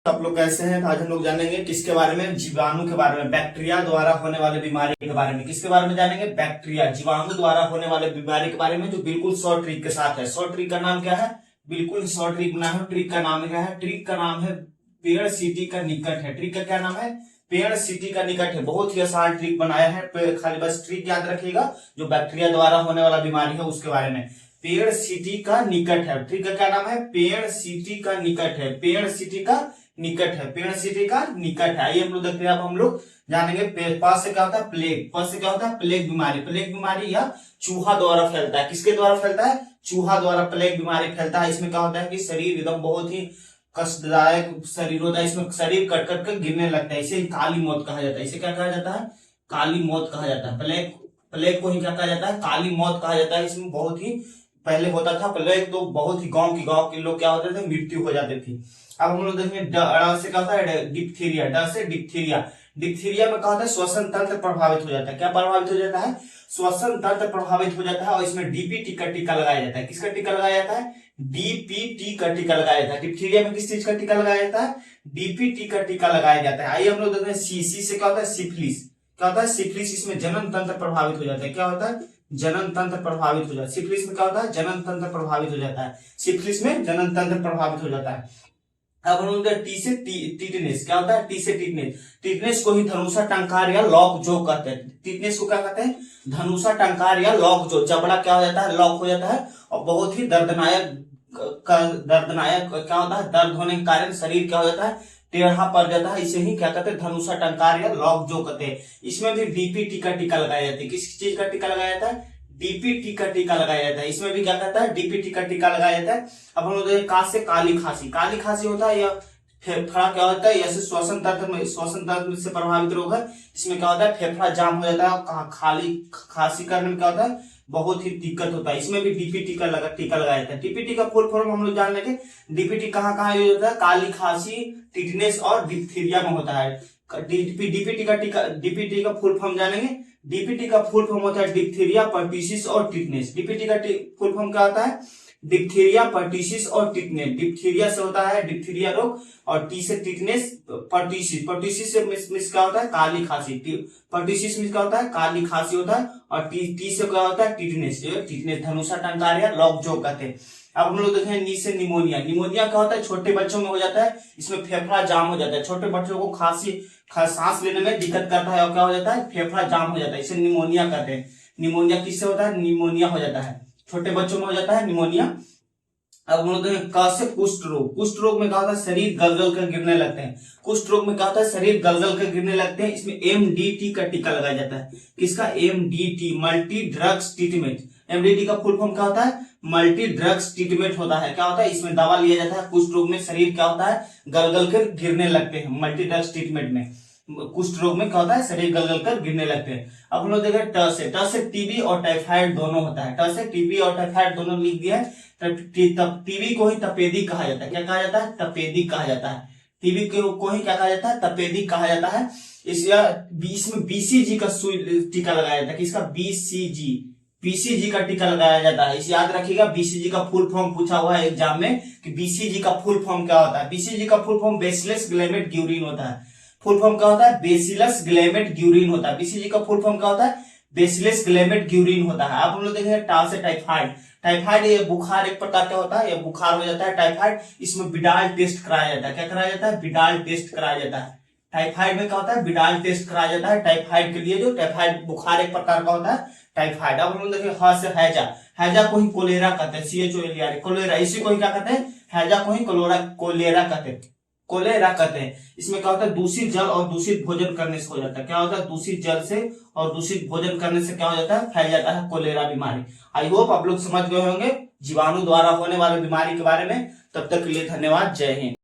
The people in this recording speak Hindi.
आप लोग कैसे हैं? तो आज हम लोग जानेंगे किसके बारे में, जीवाणु के बारे में, बैक्टीरिया द्वारा होने वाले बीमारी के बारे में। किसके बारे में जानेंगे? बैक्टीरिया, जीवाणु द्वारा होने वाले बीमारी के बारे में, जो बिल्कुल शॉर्ट ट्रिक के साथ है। शॉर्ट ट्रिक का नाम क्या है? बिल्कुल शॉर्ट ट्रिक बना है। ट्रिक का नाम क्या है? ट्रिक का नाम है पेड़ सीटी का निकट है। ट्रिक का क्या नाम है? पेड़ सीटी का निकट है। बहुत ही आसान ट्रिक बनाया है। खाली बस ट्रिक याद रखिएगा, जो बैक्टीरिया द्वारा होने वाला बीमारी है उसके बारे में। पेड़ सीटी का निकट है। ट्रिक का क्या नाम है? पेड़ सीटी का निकट है। पेड़ सीटी का निकट है। पेड़ सीटी का निकट है। आइए हम लोग देखते हैं। अब हम लोग जानेंगे पास से क्या होता है? प्लेग। पास से क्या होता है? प्लेग बीमारी। प्लेग बीमारी या चूहा द्वारा फैलता है। किसके द्वारा फैलता है? चूहा द्वारा प्लेग बीमारी फैलता है। इसमें क्या होता है कि शरीर एकदम बहुत ही कष्टदायक शरीर होता है। इसमें शरीर कट कट कर गिरने लगता है। इसे काली मौत कहा जाता है। इसे क्या कहा जाता है? काली मौत कहा जाता है। प्लेग को ही क्या कहा जाता है? काली मौत कहा जाता है। इसमें बहुत ही पहले होता था प्लेग, तो बहुत ही गांव के लोग क्या होते थे? मृत्यु हो जाती थी। अब हम लोग देखेंगे ड से क्या होता है? डिप्थीरिया। ड से डिप्थीरिया। डिप्थीरिया में क्या होता है? श्वसन तंत्र प्रभावित हो जाता है। क्या प्रभावित हो जाता है? श्वसन तंत्र प्रभावित हो जाता है। और इसमें डीपीटी का टीका लगाया जाता है। किसका टीका लगाया जाता है? डीपीटी का टीका लगाया जाता है। डिप्थीरिया में किस चीज का टीका लगाया जाता है? डीपीटी का टीका लगाया जाता है। आइए हम लोग देखते हैं सी से क्या होता है? सिफिलिस। क्या होता है? सिफिलिस। इसमें जनन तंत्र प्रभावित हो जाता है। क्या होता है? जनन तंत्र प्रभावित हो जाता है। सिफिलिस में क्या होता है? जनन तंत्र प्रभावित हो जाता है। सिफिलिस में जनन तंत्र प्रभावित हो जाता है। अब हम लोग टी से टीटनेस। क्या होता है? टी से टीटनेस। टीटनेस को ही धनुषा टंकार या लॉक जो कहते हैं। टीटनेस को क्या कहते हैं? धनुषा टंकार या लॉक जो। जबड़ा क्या हो जाता है? लॉक हो जाता है और बहुत ही दर्दनायक क्या होता है? दर्द होने के कारण शरीर क्या हो जाता है? टेढ़ा पड़ जाता है। इसे ही क्या कहते हैं? धनुषा टंकार या लॉक जो कहते हैं। इसमें भी डीपीटी का टीका लगाया जाता है। किस चीज का टीका लगाया जाता है? डीपीटी का टीका लगाया जाता है। इसमें भी क्या कहता है? डीपीटी का टीका लगाया जाता है। अब हम लोग देखें का से काली खांसी। काली खांसी होता है या फेफड़ा क्या होता है? ऐसे श्वसन तंत्र से प्रभावित रोग है। इसमें क्या होता है? फेफड़ा जाम हो जाता है और खाली खांसी करने में क्या होता है? बहुत ही दिक्कत होता है। इसमें भी डीपीटी का टीका लगाया जाता है। डीपीटी का फुल फॉर्म हम लोग जान लेंगे। डीपीटी कहाँ कहाँ यूज होता है? काली खांसी, टिटनेस और डिप्थीरिया में होता है। डीपीटी का फुल फॉर्म जानेंगे। डीपीटी का फुल फॉर्म होता है डिप्थीरिया, पर्टिसिस और टिटनेस। डीपीटी का फुल फॉर्म क्या होता है? डिप्थीरिया, पर्टिसिस और टिटनेस। डिप्थीरिया से होता है डिप्थीरिया रोग और टी से टिटनेस, पर्टिसिस। पर्टिसिस से मिस क्या होता है? काली खांसी। पर्टिसिस में क्या होता है? काली खांसी होता है। और टी से क्या होता है? टिटनेस। टिटनेस धनुषा टंकार या लॉक जो कहते हैं। अब हम लोग देखें नी से निमोनिया। निमोनिया क्या होता है? छोटे बच्चों में हो जाता है। इसमें फेफड़ा जाम हो जाता है। छोटे बच्चों को सांस लेने में दिक्कत करता है और क्या हो जाता है? फेफड़ा जाम हो जाता है। इसे निमोनिया कहते हैं। निमोनिया किससे होता है? निमोनिया हो जाता है। छोटे बच्चों में हो जाता है निमोनिया। अब हम लोग क से कुष्ठ रोग। कुष्ठ रोग में क्या होता है? शरीर गलगल कर गिरने लगते हैं। कुष्ठ रोग में क्या होता है? शरीर गलगल कर गिरने लगते हैं। इसमें एमडीटी का टीका लगाया जाता है। किसका? MDT, multi drugs treatment. MDT का फुल फॉर्म क्या होता है? मल्टी ड्रग्स ट्रीटमेंट होता है। क्या होता है? इसमें दवा लिया जाता है। कुष्ठ रोग में शरीर क्या होता है? गलगल कर गिरने लगते हैं। मल्टी ड्रग्स ट्रीटमेंट में कुष्ठ रोग में क्या होता है? शरीर गलगल कर गिरने लगते हैं। अब हम लोग देखें ट से टीबी और टाइफाइड दोनों होता है। ट से टीबी और टाइफाइड दोनों लिख दिया है। टीबी को ही तपेदिक कहा जाता है। क्या कहा जाता है? तपेदिक कहा जाता है। टीबी को ही क्या कहा जाता है? तपेदिक कहा जाता है। इसमें बीसीजी का टीका लगाया जाता है। किसका? बीसीजी का टीका लगाया जाता है। इसे याद रखिएगा। बीसीजी का फुल फॉर्म पूछा हुआ है एग्जाम में कि बीसीजी का फुल फॉर्म क्या होता है। बीसीजी का फुल फॉर्म बेसिलस ग्लेमेट ग्यूरिन होता है। फुल फॉर्म क्या होता है? बेसिलस ग्लेमेट ग्यूरिन होता है। बीसीजी का फुल फॉर्म क्या होता है? बेसिलस ग्लेमेट ग्यूरिन होता है। अब हम लोग देखेंगे टा से टाइफाइड। टाइफाइड ये बुखार एक प्रकार का होता है। ये बुखार हो जाता है टाइफाइड। इसमें बिडाल टेस्ट कराया जाता है। क्या कराया जाता है? बिडाल टेस्ट कराया जाता है। टाइफाइड में क्या होता है? बिडाल टेस्ट कराया जाता है। टाइफाइड के लिए जो टाइफाइड बुखार एक प्रकार का होता है टाइफाइड। अब हम लोग देखिए ह से हैजा। हैजा को ही कोलेरा कहते हैं। CHOLERA cholera. इसी को ही क्या कहते हैं? हैजा को ही कोलेरा कहते हैं। कोलेरा कहते हैं। इसमें क्या होता है? दूषित जल और दूषित भोजन करने से हो जाता है। क्या होता है? दूषित जल से और दूषित भोजन करने से क्या हो जाता है? फैल जाता है कोलेरा बीमारी। आई होप आप लोग समझ गए होंगे जीवाणु द्वारा होने वाली बीमारी के बारे में। तब तक के लिए धन्यवाद। जय हिंद।